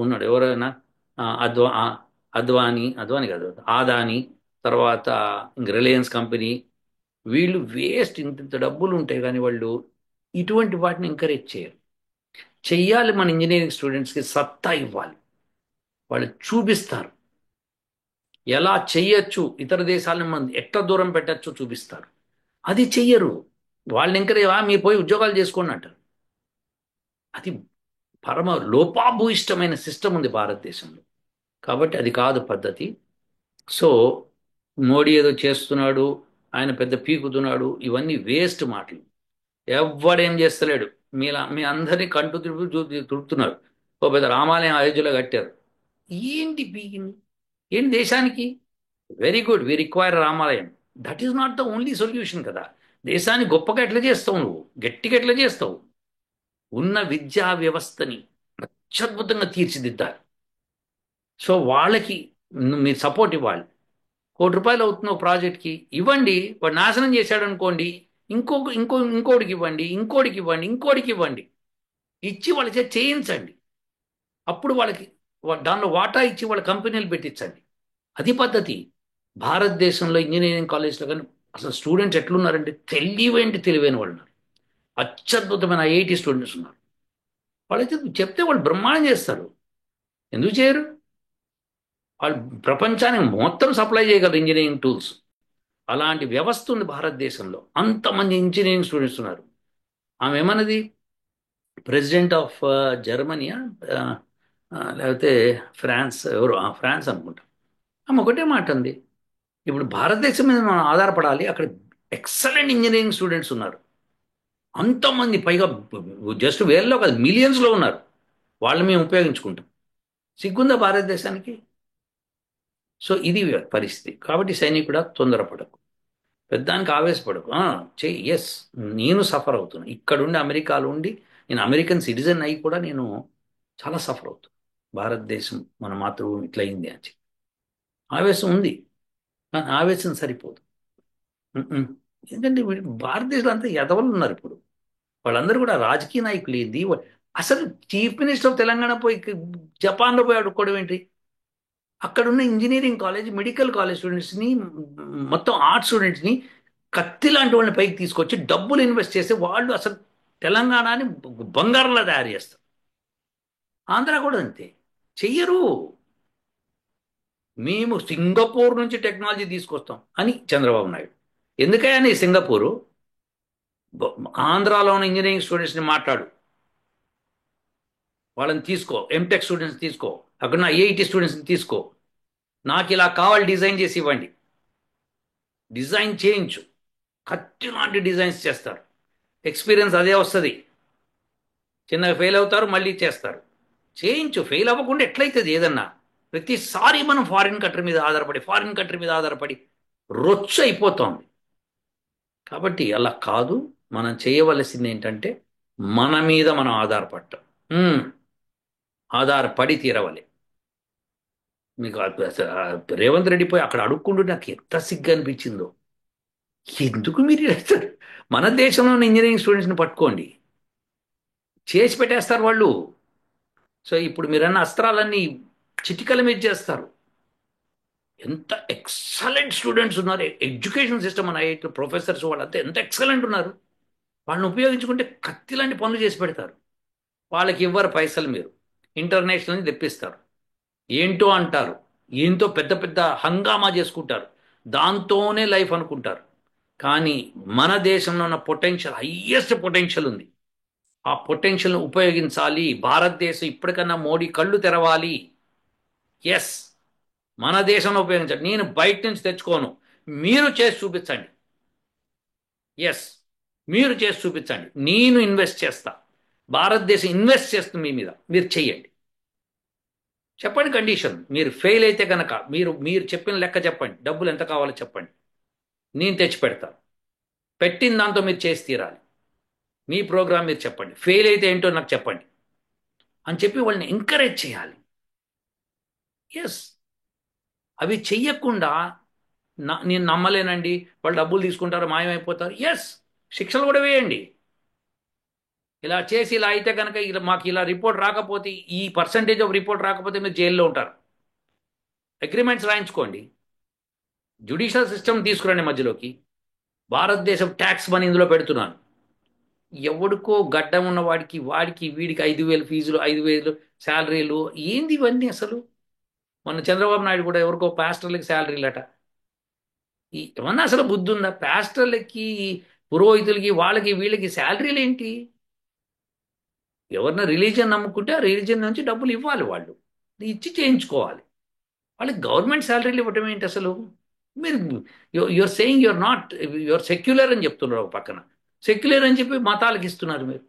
ఉన్నాడు ఎవరైనా, అద్వానీ కాదు, ఆదాని, తర్వాత ఇంక రిలయన్స్ కంపెనీ. వీళ్ళు వేస్ట్. ఇంత డబ్బులు ఉంటాయి కానీ వాళ్ళు ఇటువంటి వాటిని ఎంకరేజ్ చేయరు. చెయ్యాలి. మన ఇంజనీరింగ్ స్టూడెంట్స్కి సత్తా ఇవ్వాలి. వాళ్ళు చూపిస్తారు ఎలా చెయ్యొచ్చు, ఇతర దేశాలను మనం ఎట్లా దూరం పెట్టచ్చో చూపిస్తారు. అది చెయ్యరు. వాళ్ళని ఎంకరేజ్, మీరు పోయి ఉద్యోగాలు చేసుకోండి అంటారు. అది పరమ లోపాభూయిష్టమైన సిస్టమ్ ఉంది భారతదేశంలో. కాబట్టి అది కాదు పద్ధతి. సో మోడీ ఏదో చేస్తున్నాడు, ఆయన పెద్ద పీకుతున్నాడు, ఇవన్నీ వేస్ట్ మాటలు. ఎవ్వడేం చేస్తలేడు. మీ అందరినీ కంటు తిరుగుతున్నారు. ఓ పెద్ద రామాలయం అయోధ్యలో కట్టారు. ఏంటి పీకింది? ఏంటి దేశానికి? వెరీ గుడ్, వి రిక్వైర్ రామాలయం. That is not the only solution కదా. దేశాన్ని గొప్పగా ఎట్లా చేస్తావు? నువ్వు గట్టిగా ఎట్లా చేస్తావు? ఉన్న విద్యా వ్యవస్థని అత్యద్భుతంగా తీర్చిదిద్దాలి. సో వాళ్ళకి మీరు సపోర్ట్ ఇవ్వాలి. ₹1 అవుతున్న ఒక ప్రాజెక్ట్కి ఇవ్వండి. వాడు నాశనం చేశాడు అనుకోండి, ఇంకోటికి ఇవ్వండి, ఇంకోటికి ఇవ్వండి, ఇంకోటికి ఇవ్వండి. ఇచ్చి వాళ్ళ చేత చేయించండి. అప్పుడు వాళ్ళకి దానిలో వాటా ఇచ్చి వాళ్ళ కంపెనీలు పెట్టించండి. అది పద్ధతి. భారతదేశంలో ఇంజనీరింగ్ కాలేజ్లో కానీ అసలు స్టూడెంట్స్ ఎట్లున్నారంటే తెలివైన వాళ్ళు ఉన్నారు. అత్యద్భుతమైన ఐఐటి స్టూడెంట్స్ ఉన్నారు. వాళ్ళైతే చెప్తే వాళ్ళు బ్రహ్మాండం చేస్తారు. ఎందుకు చేయరు? వాళ్ళు ప్రపంచానికి మొత్తం సప్లై చేయగలరు ఇంజనీరింగ్ టూల్స్. అలాంటి వ్యవస్థ ఉంది భారతదేశంలో. అంతమంది ఇంజనీరింగ్ స్టూడెంట్స్ ఉన్నారు. ఆమె ఏమన్నది, ప్రెసిడెంట్ ఆఫ్ జర్మనీయా, లేకపోతే ఫ్రాన్స్, ఎవరు, ఫ్రాన్స్ అనుకుంటా. ఆమె ఒకటే మాట ఉంది, ఇప్పుడు భారతదేశం మీద మనం ఆధారపడాలి, అక్కడ ఎక్సలెంట్ ఇంజనీరింగ్ స్టూడెంట్స్ ఉన్నారు. అంతమంది పైగా జస్ట్ వేలలో కాదు, మిలియన్స్లో ఉన్నారు. వాళ్ళు మేము ఉపయోగించుకుంటాం. సిగ్గుందా భారతదేశానికి? సో ఇది పరిస్థితి. కాబట్టి సైనికుడా, తొందరపడకు, పెద్దానికి ఆవేశపడకు. చెయ్యి. ఎస్, నేను సఫర్ అవుతున్నా. ఇక్కడుండి అమెరికాలో ఉండి నేను అమెరికన్ సిటిజన్ అయ్యి కూడా నేను చాలా సఫర్ అవుతున్నా. భారతదేశం మన మాతృభూమి ఇట్లా అయింది అని చెప్పి ఆవేశం ఉంది. కానీ ఆవేశం సరిపోదు. ఉమ్మ్. ఎందుకంటే భారతదేశంలో అంతా ఎదవలు ఉన్నారు ఇప్పుడు. వాళ్ళందరూ కూడా రాజకీయ నాయకులు. ఏంది అసలు చీఫ్ మినిస్టర్ ఆఫ్ తెలంగాణ పోయి జపాన్లో పోయి అడుక్కోవడం ఏంటి? అక్కడున్న ఇంజనీరింగ్ కాలేజ్, మెడికల్ కాలేజ్ స్టూడెంట్స్ని, మొత్తం ఆర్ట్స్ స్టూడెంట్స్ని కత్తి లాంటి వాళ్ళని పైకి తీసుకొచ్చి డబ్బులు ఇన్వెస్ట్ చేస్తే వాళ్ళు అసలు తెలంగాణని బంగారంలా తయారు చేస్తారు. ఆంధ్ర కూడా అంతే. చెయ్యరు. మేము సింగపూర్ నుంచి టెక్నాలజీ తీసుకొస్తాం అని చంద్రబాబు నాయుడు. ఎందుకయ్యా నీ సింగపూరు? ఆంధ్రాలో ఉన్న ఇంజనీరింగ్ స్టూడెంట్స్ని మాట్లాడు, వాళ్ళని తీసుకో. ఎంటెక్ స్టూడెంట్స్ తీసుకో, అక్కడ ఉన్న ఐఐటి స్టూడెంట్స్ని తీసుకో. నాకు ఇలా కావాలి, డిజైన్ చేసి ఇవ్వండి. డిజైన్ చేయించు. కత్తి లాంటి డిజైన్స్ చేస్తారు. ఎక్స్పీరియన్స్ అదే వస్తుంది. చిన్నగా ఫెయిల్ అవుతారు, మళ్ళీ చేస్తారు. చేయించు. ఫెయిల్ అవ్వకుండా ఎట్లయితుంది ఏదన్నా? ప్రతిసారి మనం ఫారిన్ కంట్రీ మీద ఆధారపడి రొచ్చు అయిపోతోంది. కాబట్టి అలా కాదు. మనం చేయవలసింది ఏంటంటే మన మీద మనం ఆధారపడటం. ఆధారపడి తీరవాలి. మీకు రేవంత్ రెడ్డి పోయి అక్కడ అడుక్కుంటూ నాకు ఎంత సిగ్గు అనిపించిందో. ఎందుకు మీరు చేస్తారు? మన దేశంలో ఉన్న ఇంజనీరింగ్ స్టూడెంట్స్ని పట్టుకోండి, చేసి పెట్టేస్తారు వాళ్ళు. సో ఇప్పుడు మీరన్న అస్త్రాలన్నీ చిటికల మీద చేస్తారు. ఎంత ఎక్సలెంట్ స్టూడెంట్స్ ఉన్నారు. ఎడ్యుకేషన్ సిస్టమ్ మన ఐఐటి ప్రొఫెసర్స్ వాళ్ళంతా ఎంత ఎక్సలెంట్ ఉన్నారు. వాళ్ళని ఉపయోగించుకుంటే కత్తి లాంటి పనులు చేసి పెడతారు. వాళ్ళకి ఇవ్వరు పైసలు. మీరు ఇంటర్నేషనల్ నుంచి తెప్పిస్తారు, ఏంటో అంటారు, ఏంతో పెద్ద పెద్ద హంగామా చేసుకుంటారు, దాంతోనే లైఫ్ అనుకుంటారు. కానీ మన దేశంలో ఉన్న పొటెన్షియల్, హయ్యెస్ట్ పొటెన్షియల్ ఉంది. ఆ పొటెన్షియల్ని ఉపయోగించాలి. భారతదేశం ఇప్పటికన్నా మోడీ కళ్ళు తెరవాలి. ఎస్, మన దేశంలో ఉపయోగించాలి. నేను బయట నుంచి తెచ్చుకోను, మీరు చేసి చూపించండి. ఎస్, మీరు చేసి చూపించండి. నేను ఇన్వెస్ట్ చేస్తా, భారతదేశం ఇన్వెస్ట్ చేస్తుంది మీ మీద. మీరు చెయ్యండి. చెప్పండి కండిషన్. మీరు ఫెయిల్ అయితే కనుక మీరు చెప్పిన లెక్క చెప్పండి, డబ్బులు ఎంత కావాలో చెప్పండి, నేను తెచ్చి పెడతాను. పెట్టిన దాంతో మీరు చేసి తీరాలి. మీ ప్రోగ్రామ్ మీరు చెప్పండి. ఫెయిల్ అయితే ఏంటో నాకు చెప్పండి అని చెప్పి వాళ్ళని ఎంకరేజ్ చేయాలి. ఎస్, అవి చెయ్యకుండా నేను నమ్మలేనండి, వాళ్ళు డబ్బులు తీసుకుంటారు, మాయమైపోతారు. ఎస్, శిక్షలు కూడా వేయండి. ఇలా చేసి ఇలా అయితే కనుక మాకు ఇలా రిపోర్ట్ రాకపోతే, ఈ పర్సంటేజ్ ఆఫ్ రిపోర్ట్ రాకపోతే మీరు జైల్లో ఉంటారు. అగ్రిమెంట్స్ రాయించుకోండి. జ్యుడిషియల్ సిస్టమ్ తీసుకురండి మధ్యలోకి. భారతదేశం ట్యాక్స్ మనీ ఇందులో పెడుతున్నాను. ఎవడికో గడ్డం ఉన్న వాడికి వీడికి 5,000 ఫీజులు, 5,000 శాలరీలు, ఏంది ఇవన్నీ అసలు? మొన్న చంద్రబాబు నాయుడు కూడా ఎవరికో పాస్టర్లకి శాలరీలట. ఏమన్నా అసలు బుద్ధి ఉందా? పాస్టర్లకి, పురోహితులకి, వాళ్ళకి వీళ్ళకి శాలరీలు ఏంటి? ఎవరిన రిలీజియన్ నమ్ముకుంటే ఆ రిలీజియన్ నుంచి డబ్బులు ఇవ్వాలి, వాళ్ళు ఇచ్చి చేయించుకోవాలి. వాళ్ళకి గవర్నమెంట్ శాలరీలు ఇవ్వటం ఏంటి అసలు? మీరు యువర్ సెయింగ్ యువర్ సెక్యులర్ అని చెప్తున్నారు. ఒక పక్కన సెక్యులర్ అని చెప్పి మతాలకు ఇస్తున్నారు మీరు.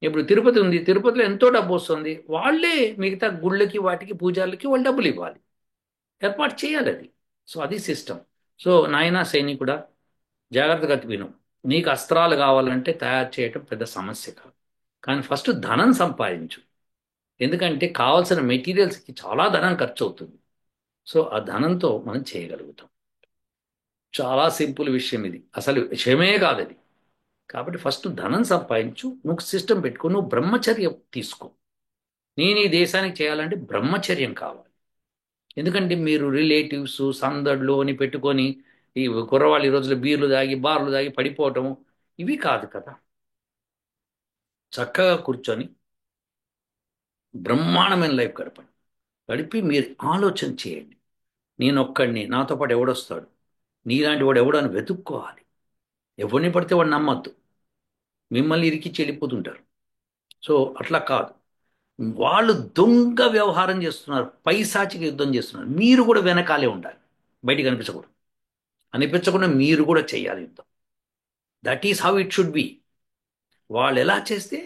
ఇప్పుడు తిరుపతి ఉంది, తిరుపతిలో ఎంతో డబ్బు వస్తుంది. వాళ్ళే మిగతా గుళ్ళకి, వాటికి, పూజలకి వాళ్ళు డబ్బులు ఇవ్వాలి. ఏర్పాటు చేయాలి అది. సో అది సిస్టమ్. సో నాయనా సైనికుడా, జాగ్రత్తగా విను. నీకు అస్త్రాలు కావాలంటే తయారు చేయటం పెద్ద సమస్య కాదు. కానీ ఫస్ట్ ధనం సంపాదించు. ఎందుకంటే కావాల్సిన మెటీరియల్స్కి చాలా ధనం ఖర్చు అవుతుంది. సో ఆ ధనంతో మనం చేయగలుగుతాం. చాలా సింపుల్ విషయం ఇది, అసలు విషయమే కాదు అది. కాబట్టి ఫస్ట్ ధనం సంపాదించు, నువ్వు సిస్టమ్ పెట్టుకో, నువ్వు బ్రహ్మచర్యం తీసుకో. నేను ఈ దేశానికి చేయాలంటే బ్రహ్మచర్యం కావాలి. ఎందుకంటే మీరు రిలేటివ్స్ సందడ్లు అని పెట్టుకొని ఈ కుర్రవాళ్ళు ఈ రోజుల్లో బీర్లు తాగి బార్లు తాగి పడిపోవటము ఇవి కాదు కదా. చక్కగా కూర్చొని బ్రహ్మాండమైన లైఫ్ గడపండి. గడిపి మీరు ఆలోచన చేయండి, నేను ఒక్కడిని, నాతో పాటు ఎవడొస్తాడు, నీలాంటి వాడు ఎవడని వెతుక్కోవాలి. ఎవరిని పడితే వాడు నమ్మద్దు, మిమ్మల్ని ఇరికిచ్చి వెళ్ళిపోతుంటారు. సో అట్లా కాదు, వాళ్ళు దొంగ వ్యవహారం చేస్తున్నారు, పైశాచిక యుద్ధం చేస్తున్నారు, మీరు కూడా వెనకాలే ఉండాలి. బయటికి అనిపించకూడదు, అనిపించకుండా మీరు కూడా చేయాలి యుద్ధం. That is how it should be. వాళ్ళు ఎలా చేస్తే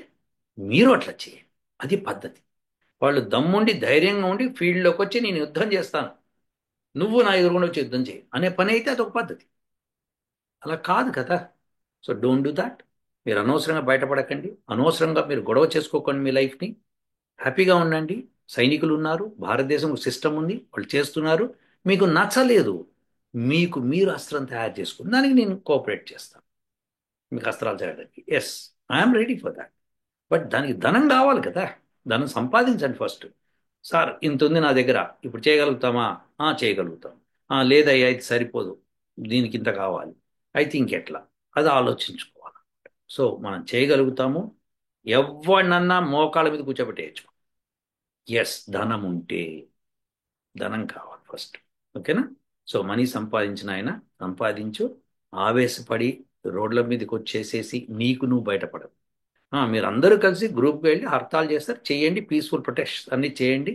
మీరు అట్లా చేయండి, అది పద్ధతి. వాళ్ళు దమ్ముండి ధైర్యంగా ఉండి ఫీల్డ్లోకి వచ్చి నేను యుద్ధం చేస్తాను, నువ్వు నా ఎదురుగుండా వచ్చి యుద్ధం చేయి అనే పని అయితే అదొక పద్ధతి. అలా కాదు కదా. So don't do that. మీరు అనవసరంగా బయటపడకండి, అనవసరంగా మీరు గొడవ చేసుకోకండి మీ లైఫ్ని. హ్యాపీగా ఉండండి. సైనికులు ఉన్నారు, భారతదేశం సిస్టమ్ ఉంది, వాళ్ళు చేస్తున్నారు. మీకు నచ్చలేదు, మీకు మీరు అస్త్రం తయారు చేసుకుని దానికి నేను కోఆపరేట్ చేస్తాను. మీకు అస్త్రాలు చేయడానికి yes, I'm ready for that. But దానికి ధనం కావాలి కదా. ధనం సంపాదించండి ఫస్ట్. సార్ ఇంత ఉంది నా దగ్గర, ఇప్పుడు చేయగలుగుతామా? చేయగలుగుతాం. లేదయ్యా ఇది సరిపోదు, దీనికి ఇంత కావాలి, అయితే ఇంకెట్లా, అది ఆలోచించుకోవాలి. సో మనం చేయగలుగుతాము. ఎవరినన్నా మోకాళ్ళ మీద కూర్చోబెట్టేయచ్చు. ఎస్, ధనం ఉంటే. ధనం కావాలి ఫస్ట్. ఓకేనా? సో మనీ సంపాదించిన ఆయన సంపాదించు, ఆవేశపడి రోడ్ల మీదకి వచ్చేసేసి నీకు నువ్వు బయటపడవు. మీరు అందరూ కలిసి గ్రూప్కి వెళ్ళి హర్తాలు చేస్తారు, చేయండి, పీస్ఫుల్ ప్రొటెస్ట్ అన్నీ చేయండి.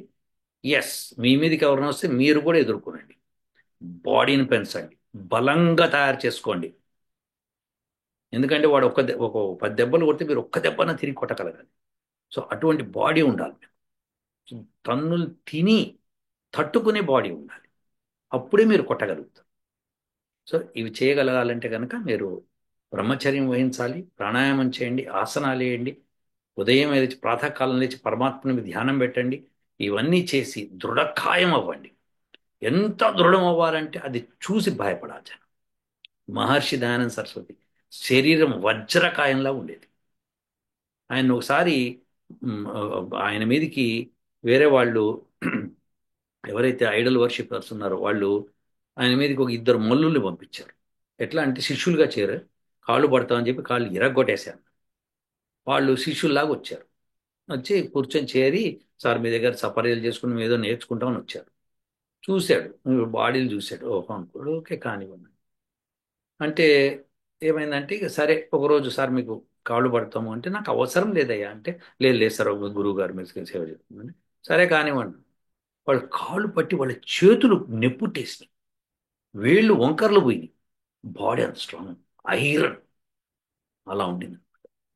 ఎస్, మీ మీదకి ఎవరైనా వస్తే మీరు కూడా ఎదుర్కొనండి. బాడీని పెంచండి, బలంగా తయారు చేసుకోండి. ఎందుకంటే వాడు ఒక 10 దెబ్బలు కొడితే మీరు ఒక్క దెబ్బన తిరిగి కొట్టగలగాలి. సో అటువంటి బాడీ ఉండాలి మీకు. తన్నులు తిని తట్టుకునే బాడీ ఉండాలి, అప్పుడే మీరు కొట్టగలుగుతారు. సో ఇవి చేయగలగాలంటే కనుక మీరు బ్రహ్మచర్యం వహించాలి, ప్రాణాయామం చేయండి, ఆసనాలు వేయండి, ఉదయం లేచి ప్రాతకాలం లేచి పరమాత్మని ధ్యానం పెట్టండి. ఇవన్నీ చేసి దృఢకాయం అవ్వండి. ఎంత దృఢం అవ్వాలంటే అది చూసి భయపడాలి జనం. మహర్షి దయానంద సరస్వతి శరీరం వజ్రకాయంలా ఉండేది. ఆయన ఒకసారి ఆయన మీదకి వేరే వాళ్ళు ఎవరైతే ఐడల్ వర్షిపర్స్ ఉన్నారో వాళ్ళు ఆయన మీదకి ఒక 2 మల్లుల్ని పంపించారు. ఎట్లా అంటే శిష్యులుగా చేరారు, కాళ్ళు పడతామని చెప్పి కాళ్ళు ఇరగొట్టేశారు. వాళ్ళు శిష్యుల్లాగా వచ్చారు, వచ్చి కూర్చొని చేరి సార్ మీ దగ్గర సపర్యలు చేసుకుని ఏదో నేర్చుకుంటామని వచ్చారు. చూశాడు, బాడీలు చూశాడు, ఓహో అనుకోడు, ఓకే కానివ్వండి అంటే. ఏమైందంటే ఇక సరే ఒకరోజు సార్ మీకు కాళ్ళు పడతాము అంటే, నాకు అవసరం లేదయ్యా అంటే, లేదు లేదు సార్ గురువు గారు మీరు సేవ చేస్తుందని. సరే కానివ్వండి. వాళ్ళు కాళ్ళు పట్టి వాళ్ళ చేతులు నెప్పుట్టేసినాయి, వేళ్ళు వంకర్లు పోయినాయి, బాడీ అంత స్ట్రాంగ్, ఐరన్ అలా ఉండింది.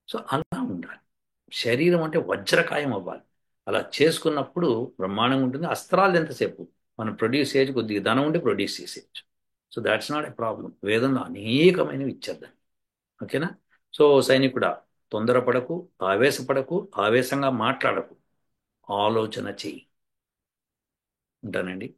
సో అలా ఉండాలి, శరీరం అంటే వజ్రకాయం అవ్వాలి. అలా చేసుకున్నప్పుడు బ్రహ్మాండంగా ఉంటుంది. అస్త్రాలు ఎంతసేపు మనం ప్రొడ్యూస్ చేయొచ్చు, కొద్దిగా ధనం ఉంటే ప్రొడ్యూస్ చేసేయచ్చు. So that's not a problem. వేదంలో అనేకమైనవి ఇచ్చేద్దాం. ఓకేనా? సో సైనికుడా, తొందరపడకు, ఆవేశపడకు, ఆవేశంగా మాట్లాడకు, ఆలోచన చెయ్యి. ఉంటానండి.